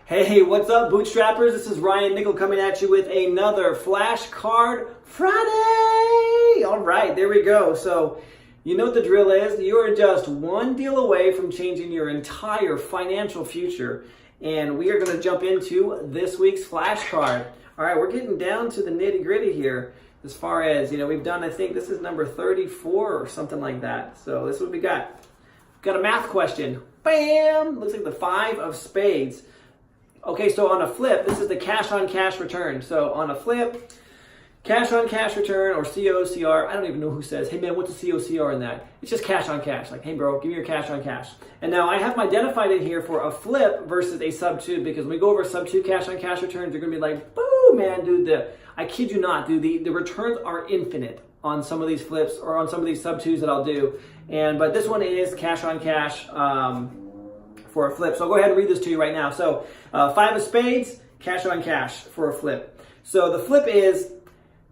Hey, what's up, bootstrappers? This is Ryan Nickel coming at you with another Flashcard Friday. All right, there we go. So, you know what the drill is. You are just one deal away from changing your entire financial future. And we are going to jump into this week's flashcard. All right, we're getting down to the nitty gritty here. As far as, we've done, I think this is number 34 or something like that. So this is what we got. Got a math question. Bam! Looks like the 5 of spades. Okay, so on a flip, this is the cash-on-cash return. So on a flip, cash-on-cash return, or COCR, I don't even know who says, hey man, what's a COCR in that? It's just cash-on-cash, like, hey bro, give me your cash-on-cash. And now I have them identified in here for a flip versus a sub-2, because when we go over sub-2 cash-on-cash returns, you're going to be like, boo, man, dude, I kid you not, dude, the returns are infinite on some of these flips, or on some of these sub-2s that I'll do. But this one is cash-on-cash, for a flip. So I'll go ahead and read this to you right now. So 5 of spades, cash on cash for a flip. So the flip is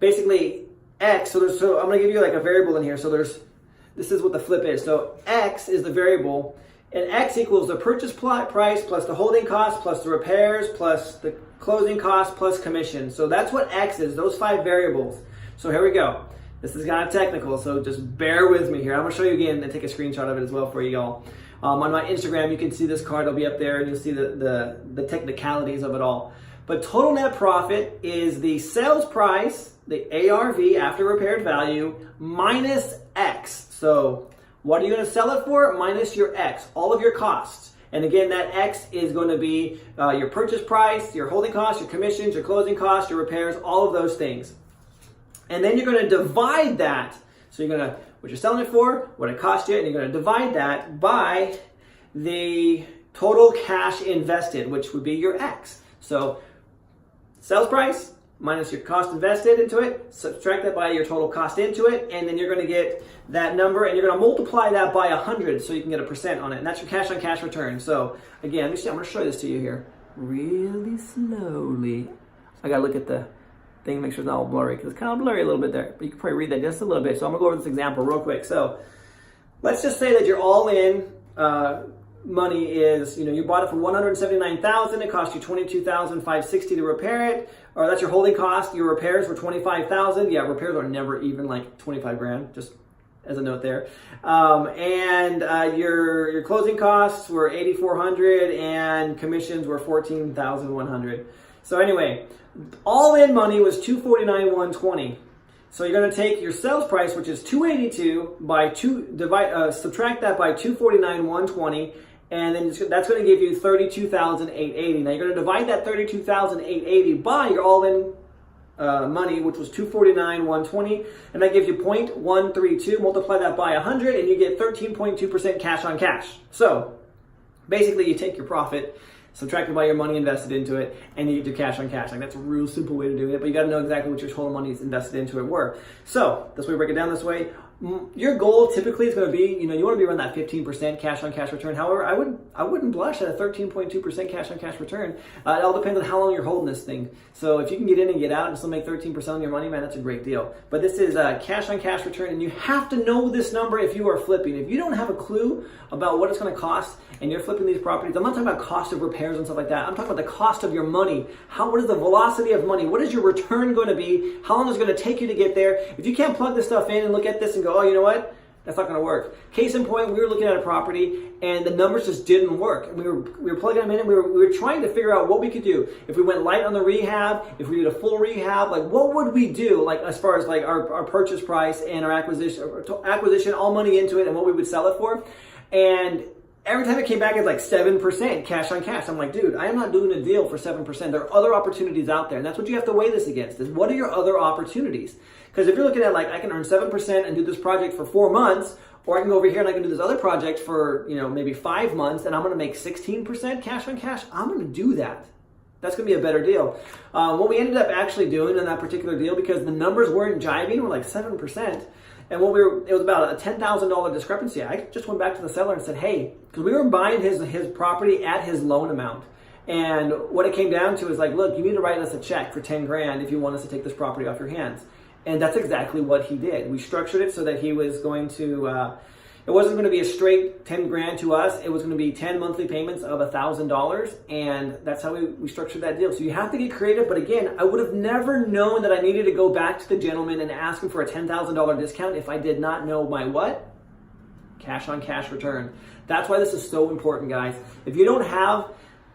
basically X. So I'm going to give you like a variable in here. So this is what the flip is. So X is the variable, and X equals the purchase price plus the holding cost plus the repairs plus the closing cost plus commission. So that's what X is, those 5 variables. So here we go. This is kind of technical, so just bear with me here. I'm going to show you again and take a screenshot of it as well for you all. On my Instagram, you can see this card. It'll be up there, and you'll see the technicalities of it all. But total net profit is the sales price, the ARV, after repaired value, minus X. So what are you going to sell it for? Minus your X, all of your costs. And again, that X is going to be your purchase price, your holding costs, your commissions, your closing costs, your repairs, all of those things. And then you're going to divide that. So you're going to, what you're selling it for, what it cost you, and you're going to divide that by the total cash invested, which would be your X. So sales price minus your cost invested into it, subtract that by your total cost into it, and then you're going to get that number, and you're going to multiply that by 100 so you can get a percent on it. And that's your cash on cash return. So again, I'm going to show this to you here really slowly. I got to look at the thing, make sure it's not all blurry, because it's kind of blurry a little bit there, but you can probably read that just a little bit. So I'm gonna go over this example real quick. So let's just say that your all-in money is, you bought it for $179,000. It cost you $22,560 to repair it, or that's your holding cost. Your repairs were $25,000. Yeah, repairs are never even like 25 grand. Just as a note there. Your closing costs were $8,400, and commissions were $14,100. So anyway, all in money was $249,120. So you're going to take your sales price, which is $282, by subtract that by $249,120, and then that's going to give you $32,880. Now you're going to divide that $32,880 by your all-in money, which was $249,120, and that gives you 0.132. Multiply that by 100, and you get 13.2% cash on cash. So basically, you take your profit, subtracted by your money invested into it, and you get your cash on cash. Like, that's a real simple way to do it, but you got to know exactly what your total money is invested into it were. So that's why we break it down this way. Your goal typically is going to be, you want to be around that 15% cash on cash return. However, I wouldn't blush at a 13.2% cash on cash return. It all depends on how long you're holding this thing. So if you can get in and get out and still make 13% on your money, man, that's a great deal. But this is a cash on cash return, and you have to know this number if you are flipping. If you don't have a clue about what it's going to cost and you're flipping these properties, I'm not talking about cost of repairs and stuff like that. I'm talking about the cost of your money. What is the velocity of money? What is your return going to be? How long is it going to take you to get there? If you can't plug this stuff in and look at this and go, oh, you know what? That's not going to work. Case in point, we were looking at a property and the numbers just didn't work. And we were plugging them in, and we were trying to figure out what we could do. If we went light on the rehab, if we did a full rehab, like what would we do? Like as far as like our purchase price and our acquisition, all money into it, and what we would sell it for. And every time it came back, it's like 7% cash on cash. I'm like, dude, I am not doing a deal for 7%. There are other opportunities out there, and that's what you have to weigh this against. Is what are your other opportunities? Because if you're looking at like, I can earn 7% and do this project for 4 months, or I can go over here and I can do this other project for, maybe 5 months, and I'm going to make 16% cash on cash, I'm going to do that. That's going to be a better deal. What we ended up actually doing in that particular deal, because the numbers weren't jiving, were like 7%. And it was about a $10,000 discrepancy. I just went back to the seller and said, hey, because we were buying his property at his loan amount. And what it came down to is like, look, you need to write us a check for 10 grand if you want us to take this property off your hands. And that's exactly what he did. We structured it so that he was going to, it wasn't going to be a straight 10 grand to us. It was going to be 10 monthly payments of $1,000, and that's how we structured that deal. So you have to get creative, but again, I would have never known that I needed to go back to the gentleman and ask him for a $10,000 discount if I did not know my what? Cash on cash return. That's why this is so important, guys. If you don't have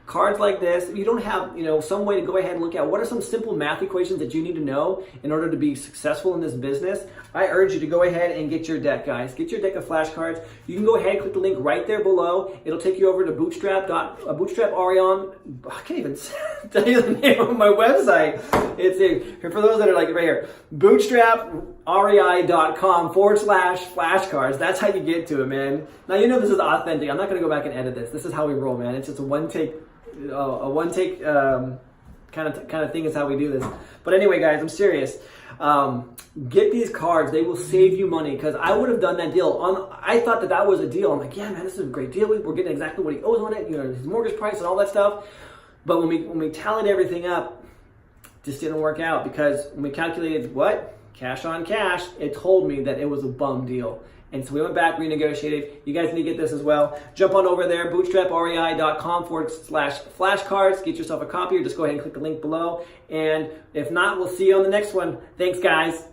cards like this, if you don't have, some way to go ahead and look at what are some simple math equations that you need to know in order to be successful in this business, I urge you to go ahead and get your deck, guys. Get your deck of flashcards. You can go ahead and click the link right there below. It'll take you over to Bootstrap Arion. I can't even tell you the name of my website. It's for those that are like right here, bootstraprei.com/flashcards. That's how you get to it, man. Now you know this is authentic. I'm not going to go back and edit this. This is how we roll, man. It's just a one take kind of thing is how we do this. But anyway, guys, I'm serious. Get these cards. They will save you money, because I would have done that deal. I thought that was a deal. I'm like, yeah, man, this is a great deal. We're getting exactly what he owes on it, his mortgage price and all that stuff. But when we tallied everything up, it just didn't work out, because when we calculated cash on cash, it told me that it was a bum deal. And so we went back, renegotiated. You guys need to get this as well. Jump on over there, bootstraprei.com/flashcards. Get yourself a copy, or just go ahead and click the link below. And if not, we'll see you on the next one. Thanks, guys.